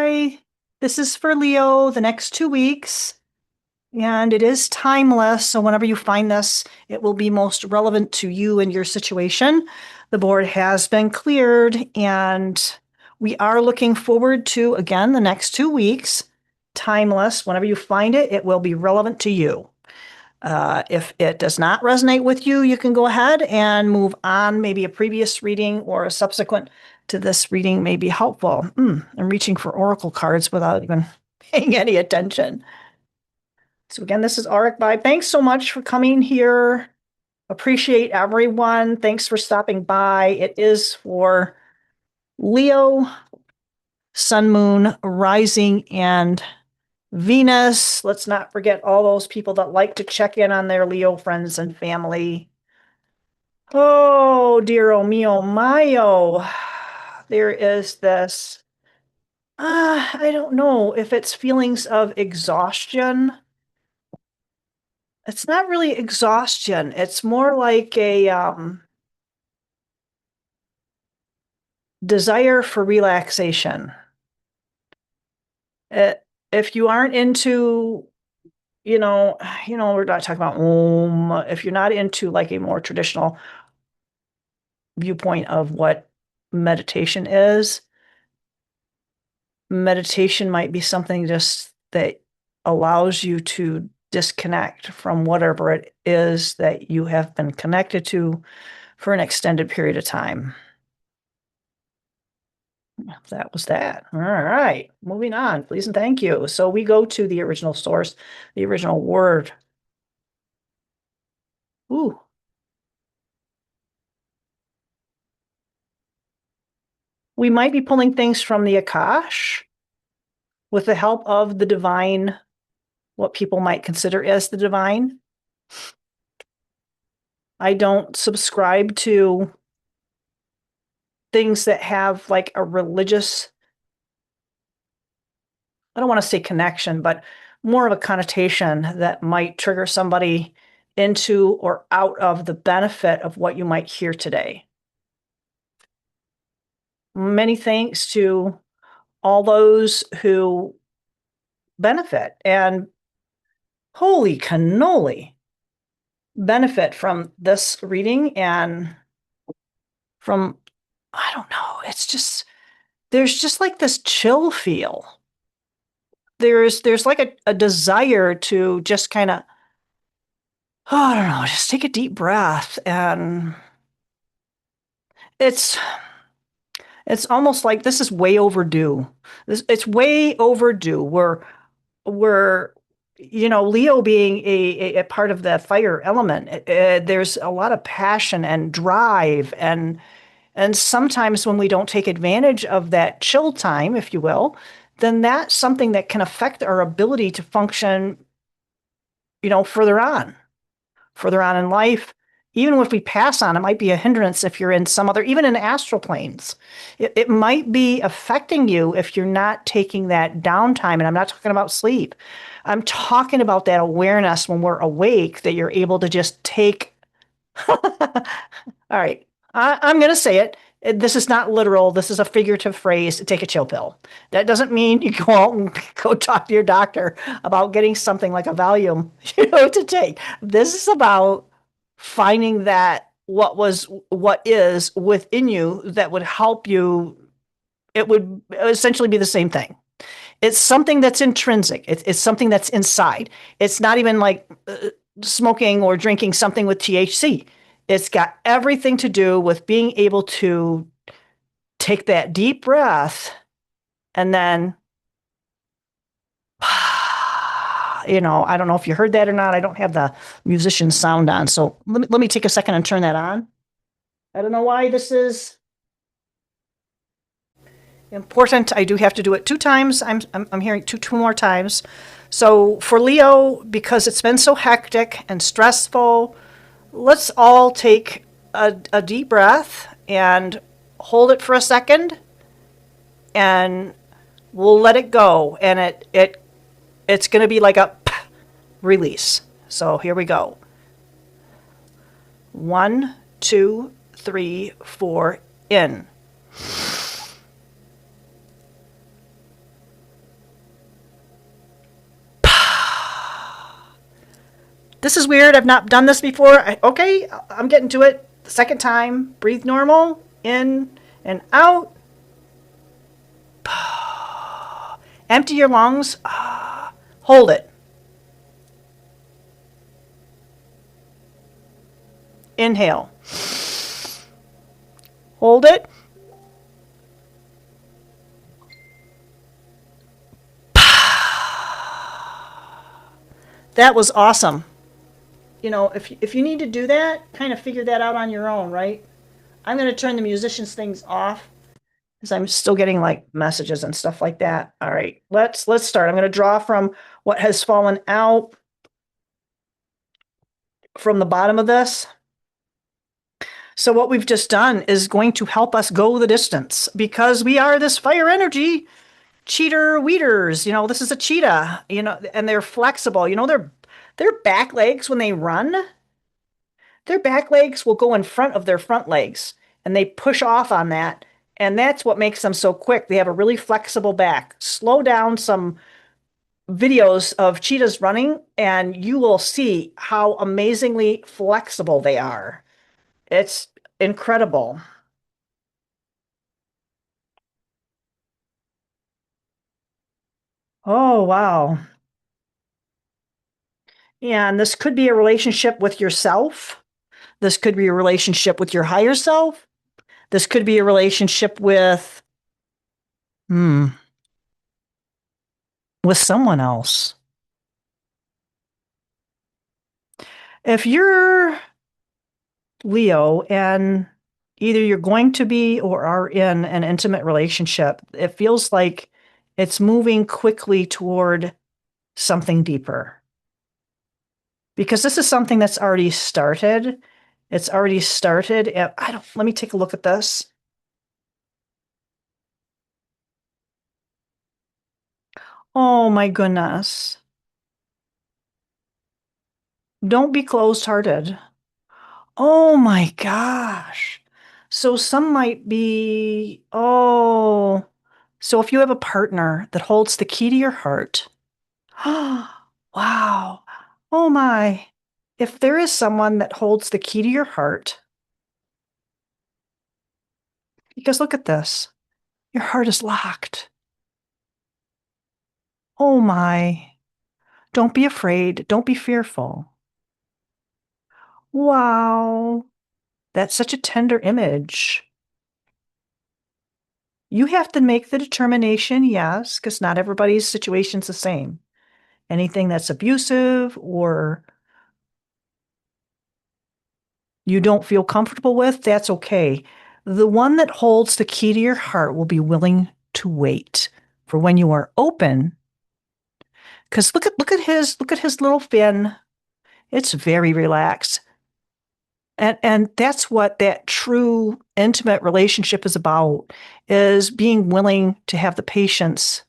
Hi, this is for Leo the next 2 weeks, and it is timeless. So, whenever you find this, it will be most relevant to you and your situation. The board has been cleared, and we are looking forward to, again, the next 2 weeks. Timeless. Whenever you find it, it will be relevant to you. If it does not resonate with you, you can go ahead and move on. Maybe a previous reading or a subsequent to this reading may be helpful. I'm reaching for oracle cards without even paying any attention. So again, this is Auric Vibe. Thanks so much for coming here. Appreciate everyone. Thanks for stopping by. It is for Leo, Sun, Moon, Rising, and Venus. Let's not forget all those people that like to check in on their Leo friends and family. Oh, dear, oh mio, mio. There is this. I don't know if it's feelings of exhaustion. It's not really exhaustion. It's more like a desire for relaxation. If you aren't into, we're not talking about if you're not into like a more traditional viewpoint of what meditation might be something just that allows you to disconnect from whatever it is that you have been connected to for an extended period of time. That was that. All right, moving on, please and thank you. So we go to the original source, the original word. Ooh. We might be pulling things from the Akash with the help of the divine, what people might consider as the divine. I don't subscribe to things that have like a religious, I don't want to say connection, but more of a connotation that might trigger somebody into or out of the benefit of what you might hear today. Many thanks to all those who benefit and holy cannoli benefit from this reading and from, I don't know, it's just, there's just like this chill feel. There's like a desire to just kind of, oh, I don't know, just take a deep breath. And it's almost like this is way overdue. It's way overdue. We're Leo being a part of the fire element, there's a lot of passion and drive, and sometimes when we don't take advantage of that chill time, if you will, then that's something that can affect our ability to function, further on in life. Even if we pass on, it might be a hindrance if you're in some other, even in astral planes. It might be affecting you if you're not taking that downtime. And I'm not talking about sleep. I'm talking about that awareness when we're awake, that you're able to just take. All right. I'm going to say it. This is not literal. This is a figurative phrase. Take a chill pill. That doesn't mean you go out and go talk to your doctor about getting something like a Valium, to take. This is about finding that what is within you that would help you. It would essentially be the same thing. It's something that's intrinsic. It's something that's inside. It's not even like smoking or drinking something with THC. It's got everything to do with being able to take that deep breath and then, I don't know if you heard that or not. I don't have the musician sound on. So let me take a second and turn that on. I don't know why this is important. I do have to do it 2 times. I'm hearing two more times. So for Leo, because it's been so hectic and stressful, let's all take a deep breath and hold it for a second, and we'll let it go. And it's going to be like a release. So here we go. 1, 2, 3, 4, in. This is weird. I've not done this before. Okay, I'm getting to it. The second time, breathe normal, in and out. Empty your lungs. Hold it. Inhale. Hold it. That was awesome. You know, if you need to do that, kind of figure that out on your own, right? I'm going to turn the musicians things off because I'm still getting like messages and stuff like that. All right, let's start. I'm going to draw from what has fallen out from the bottom of this. So what we've just done is going to help us go the distance because we are this fire energy cheater weeders. You know, this is a cheetah, you know, and they're flexible. You know, their back legs when they run, their back legs will go in front of their front legs and they push off on that. And that's what makes them so quick. They have a really flexible back. Slow down some videos of cheetahs running and you will see how amazingly flexible they are. It's incredible. Oh, wow. And this could be a relationship with yourself. This could be a relationship with your higher self. This could be a relationship hmm, with someone else. If you're Leo and either you're going to be or are in an intimate relationship, it feels like it's moving quickly toward something deeper. Because this is something that's already started. It's already started. Let me take a look at this. Oh my goodness. Don't be closed hearted. Oh my gosh. So some might be, oh, so if you have a partner that holds the key to your heart, wow. Oh my. If there is someone that holds the key to your heart, because look at this, your heart is locked. Oh my. Don't be afraid. Don't be fearful. Wow. That's such a tender image. You have to make the determination, yes, because not everybody's situation's the same. Anything that's abusive or you don't feel comfortable with, that's okay. The one that holds the key to your heart will be willing to wait for when you are open. Because look at his little fin. It's very relaxed. And that's what that true intimate relationship is about, is being willing to have the patience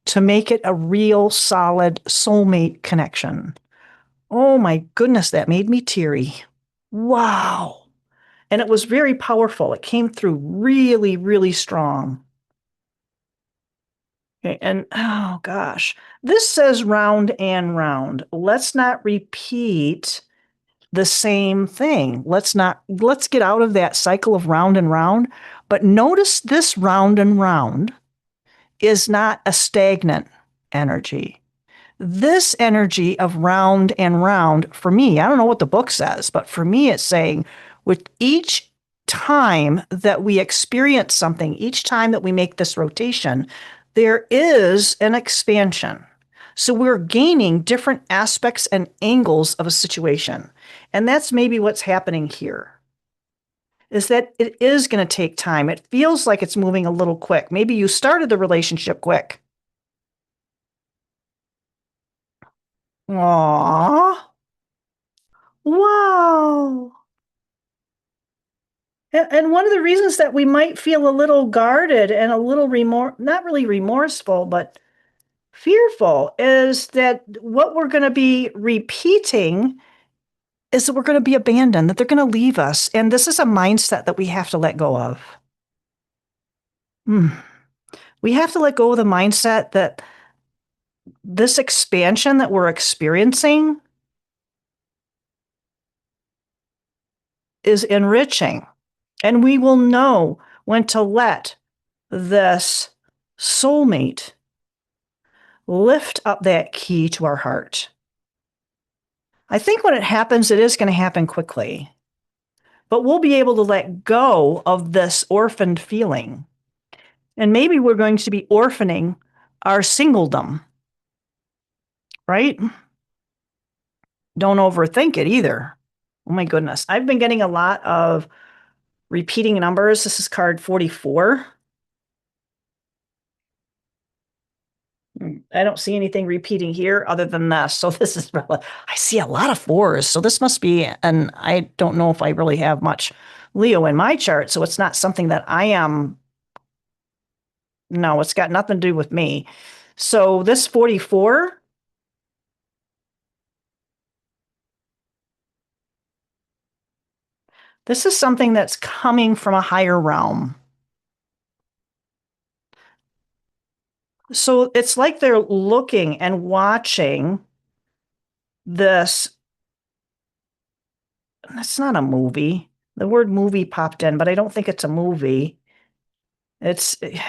to make it a real solid soulmate connection. Oh my goodness, that made me teary. Wow. And it was very powerful. It came through really, really strong. Okay, and oh gosh, this says round and round. Let's not repeat the same thing. Let's get out of that cycle of round and round. But notice this round and round is not a stagnant energy. This energy of round and round, for me, I don't know what the book says, but for me, it's saying with each time that we experience something, each time that we make this rotation, there is an expansion. So we're gaining different aspects and angles of a situation. And that's maybe what's happening here. Is that it is going to take time. It feels like it's moving a little quick. Maybe you started the relationship quick. Aww. Wow. And one of the reasons that we might feel a little guarded and a little not really remorseful, but fearful is that what we're going to be repeating is that we're going to be abandoned, that they're going to leave us. And this is a mindset that we have to let go of. We have to let go of the mindset that this expansion that we're experiencing is enriching. And we will know when to let this soulmate lift up that key to our heart. I think when it happens, it is going to happen quickly, but we'll be able to let go of this orphaned feeling. And maybe we're going to be orphaning our singledom, right? Don't overthink it either. Oh my goodness. I've been getting a lot of repeating numbers. This is card 44. I don't see anything repeating here other than this. So this is, I see a lot of fours. So this must be, and I don't know if I really have much Leo in my chart. So it's not something that I am. No, it's got nothing to do with me. So this 44, this is something that's coming from a higher realm. So it's like they're looking and watching this. It's not a movie. The word movie popped in, but I don't think it's a movie. It's okay.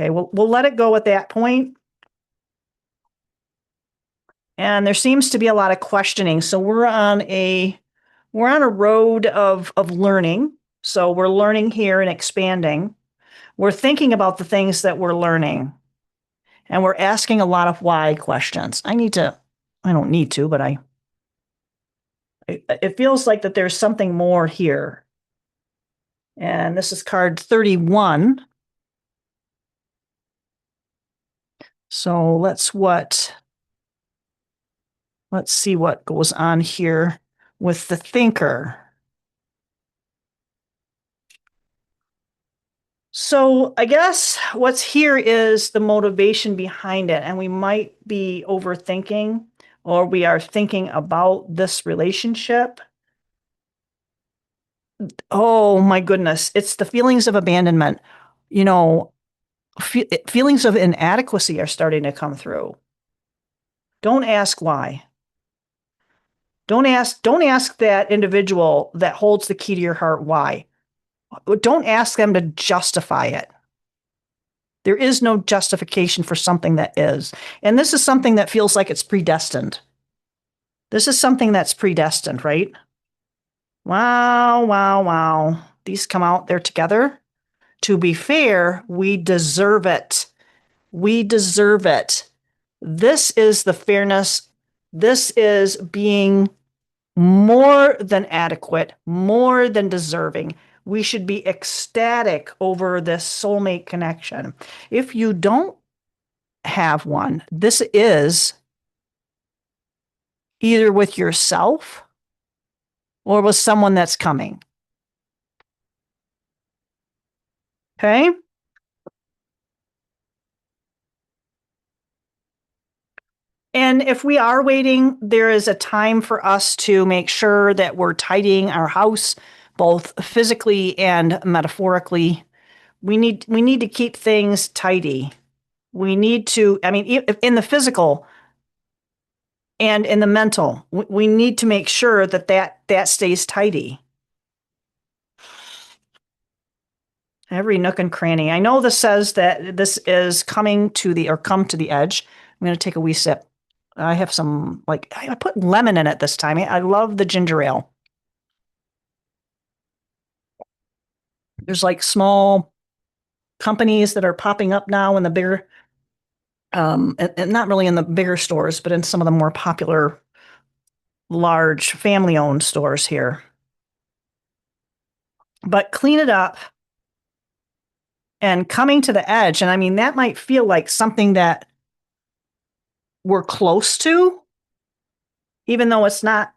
We'll let it go at that point. And there seems to be a lot of questioning. So we're on a road of learning. So we're learning here and expanding. We're thinking about the things that we're learning. And we're asking a lot of why questions. I don't need to, but it feels like that there's something more here. And this is card 31. So let's see what goes on here with the thinker. So I guess what's here is the motivation behind it, and we might be overthinking, or we are thinking about this relationship. Oh my goodness, it's the feelings of abandonment. You know, feelings of inadequacy are starting to come through. Don't ask why. Don't ask that individual that holds the key to your heart why. Don't ask them to justify it. There is no justification for something that is. And this is something that feels like it's predestined. This is something that's predestined, right? Wow, wow, wow. These come out, they're together. To be fair, we deserve it. We deserve it. This is the fairness. This is being more than adequate, more than deserving. We should be ecstatic over this soulmate connection. If you don't have one, this is either with yourself or with someone that's coming. Okay? And if we are waiting, there is a time for us to make sure that we're tidying our house, both physically and metaphorically. We need to keep things tidy. We need to, I mean, in the physical and in the mental, we need to make sure that stays tidy. Every nook and cranny. I know this says that this is come to the edge. I'm going to take a wee sip. I have some, like, I put lemon in it this time. I love the ginger ale. There's like small companies that are popping up now in the bigger, and not really in the bigger stores, but in some of the more popular, large family-owned stores here. But clean it up and coming to the edge. And I mean, that might feel like something that we're close to, even though it's not.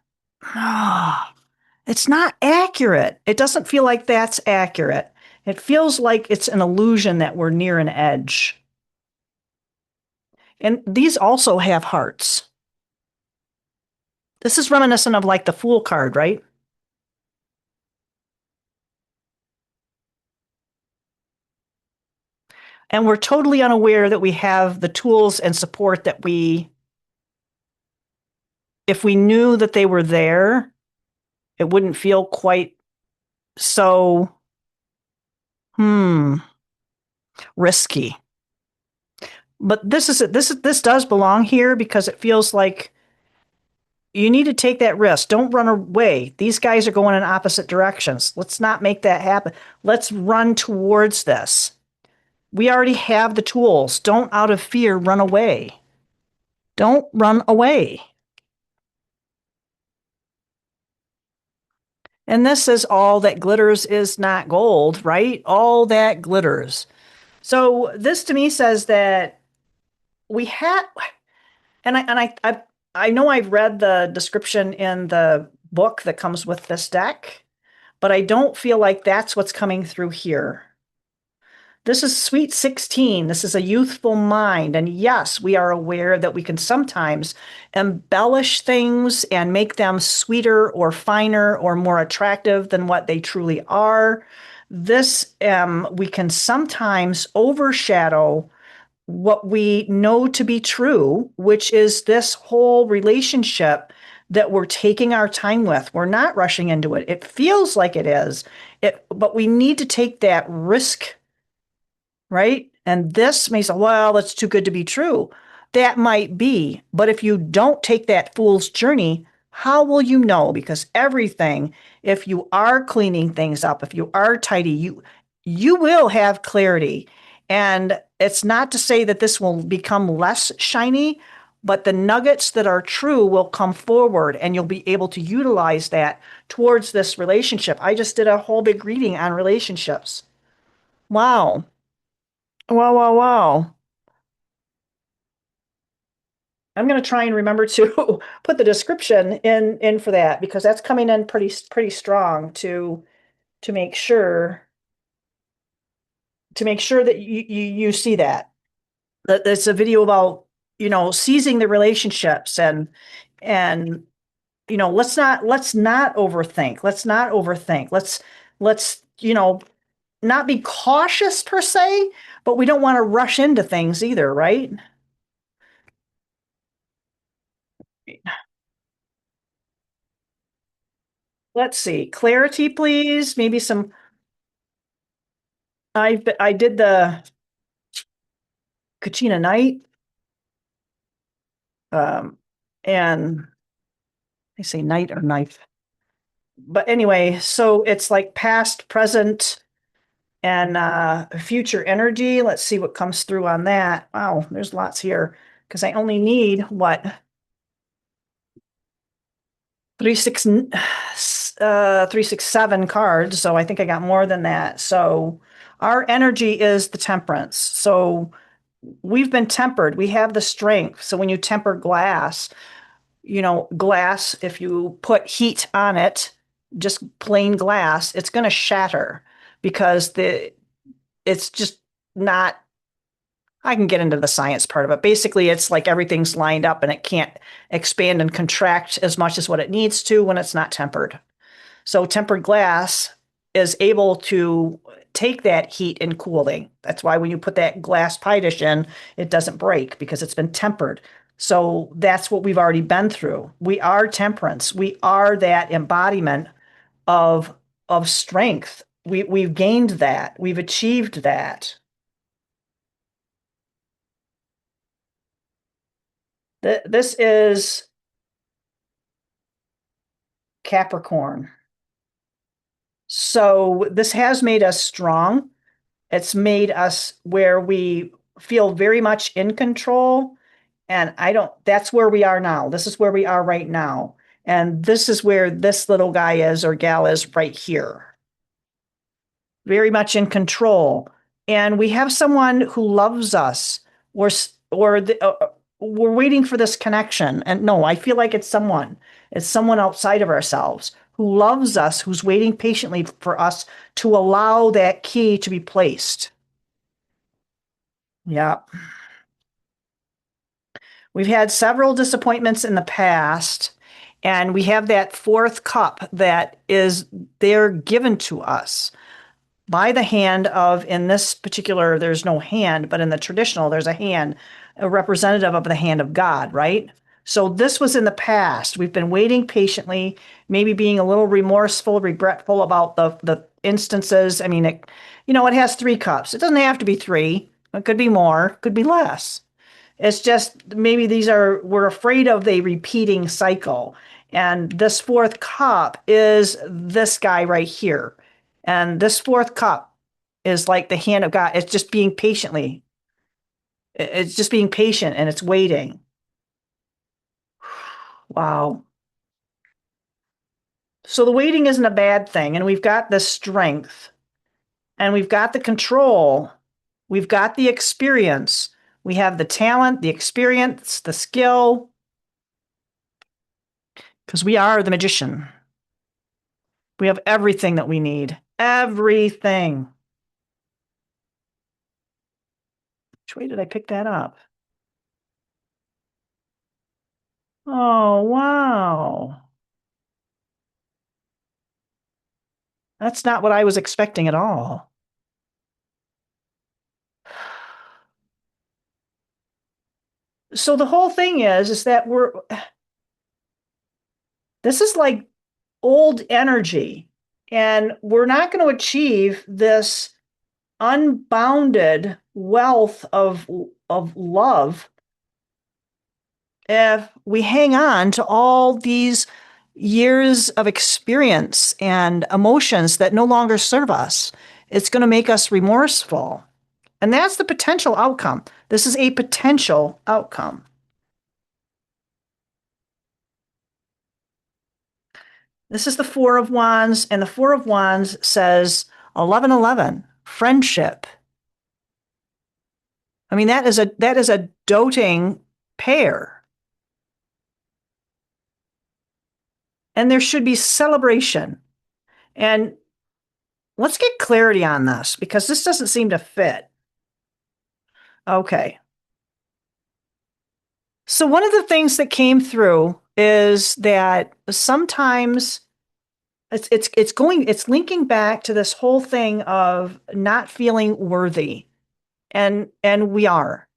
It's not accurate. It doesn't feel like that's accurate. It feels like it's an illusion that we're near an edge. And these also have hearts. This is reminiscent of like the Fool card, right? And we're totally unaware that we have the tools and support that if we knew that they were there, it wouldn't feel quite so, hmm, risky. But this does belong here because it feels like you need to take that risk. Don't run away. These guys are going in opposite directions. Let's not make that happen. Let's run towards this. We already have the tools. Don't, out of fear, run away. Don't run away. And this is all that glitters is not gold, right? All that glitters. So this to me says that we had, and I know I've read the description in the book that comes with this deck, but I don't feel like that's what's coming through here. This is Sweet 16. This is a youthful mind. And yes, we are aware that we can sometimes embellish things and make them sweeter or finer or more attractive than what they truly are. This, we can sometimes overshadow what we know to be true, which is this whole relationship that we're taking our time with. We're not rushing into it. It feels like it is, but we need to take that risk, right? And this may say, well, that's too good to be true. That might be. But if you don't take that fool's journey, how will you know? Because everything, if you are cleaning things up, if you are tidy, you will have clarity. And it's not to say that this will become less shiny, but the nuggets that are true will come forward and you'll be able to utilize that towards this relationship. I just did a whole big reading on relationships. Wow. Wow, wow, wow. I'm going to try and remember to put the description in for that because that's coming in pretty strong to make sure that you see that. That it's a video about, seizing the relationships and let's not overthink. Let's not overthink. Let's not be cautious per se, but we don't want to rush into things either, right? Let's see. Clarity, please. Maybe some. I did the Kachina Night, and they say night or knife. But anyway, so it's like past, present, and future energy. Let's see what comes through on that. Wow, there's lots here because I only need what 367 cards. So I think I got more than that. So our energy is the temperance. So we've been tempered. We have the strength. So when you temper glass, glass, if you put heat on it, just plain glass, it's going to shatter because it's just not. I can get into the science part of it. Basically, it's like everything's lined up and it can't expand and contract as much as what it needs to when it's not tempered. So tempered glass is able to take that heat and cooling. That's why when you put that glass pie dish in, it doesn't break because it's been tempered. So that's what we've already been through. We are temperance. We are that embodiment of strength. We've gained that. We've achieved that. This is Capricorn. So this has made us strong. It's made us where we feel very much in control. And that's where we are now. This is where we are right now. And this is where this little guy is or gal is right here. Very much in control. And we have someone who loves us or, we're waiting for this connection. And no, I feel like it's someone outside of ourselves who loves us, who's waiting patiently for us to allow that key to be placed. Yeah. We've had several disappointments in the past, and we have that fourth cup that is there given to us. by the hand of, in this particular, there's no hand, but in the traditional, there's a hand, a representative of the hand of God, right? So this was in the past. We've been waiting patiently, maybe being a little remorseful, regretful about the instances. I mean, it has three cups. It doesn't have to be three. It could be more, could be less. It's just maybe we're afraid of the repeating cycle. And this fourth cup is this guy right here. And this fourth cup is like the hand of God. It's just being patiently. It's just being patient and it's waiting. Wow. So the waiting isn't a bad thing. And we've got the strength and we've got the control. We've got the experience. We have the talent, the experience, the skill, because we are the magician. We have everything that we need. Everything. Which way did I pick that up? Oh, wow. That's not what I was expecting at all. So the whole thing is that this is like old energy, and we're not going to achieve this unbounded wealth of love if we hang on to all these years of experience and emotions that no longer serve us. It's going to make us remorseful. And that's the potential outcome. This is a potential outcome. This is the Four of Wands, and the Four of Wands says 1111, friendship. I mean, that is a doting pair. And there should be celebration. And let's get clarity on this because this doesn't seem to fit. Okay. So one of the things that came through is that sometimes it's linking back to this whole thing of not feeling worthy. And we are.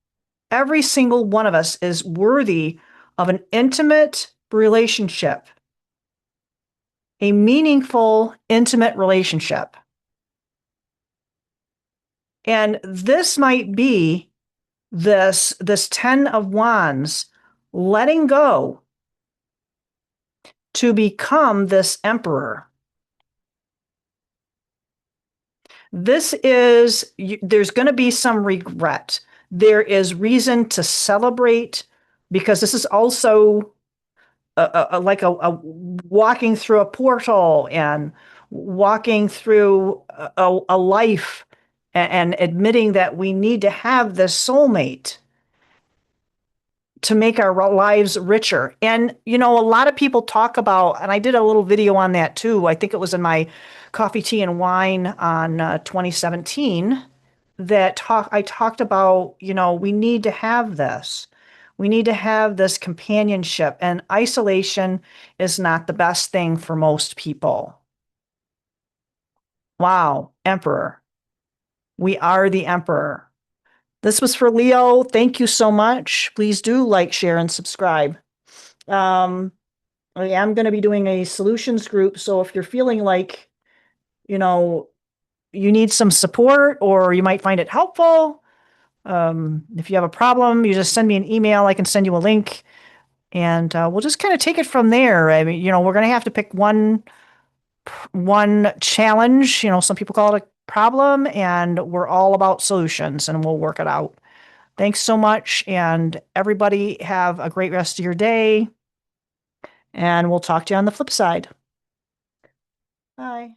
Every single one of us is worthy of an intimate relationship, a meaningful, intimate relationship. And this might be this 10 of Wands letting go to become this emperor. There's going to be some regret. There is reason to celebrate because this is also like a walking through a portal and walking through a life and admitting that we need to have this soulmate to make our lives richer. And, a lot of people talk about, and I did a little video on that too. I think it was in my Coffee, Tea, and Wine on 2017 I talked about, we need to have this. We need to have this companionship, and isolation is not the best thing for most people. Wow, Emperor. We are the Emperor. This was for Leo. Thank you so much. Please do like, share, and subscribe. I am going to be doing a solutions group. So if you're feeling like, you know, you need some support or you might find it helpful, if you have a problem, you just send me an email. I can send you a link and we'll just kind of take it from there. I mean, we're going to have to pick one challenge. Some people call it a problem, and we're all about solutions and we'll work it out. Thanks so much. And everybody have a great rest of your day. And we'll talk to you on the flip side. Bye.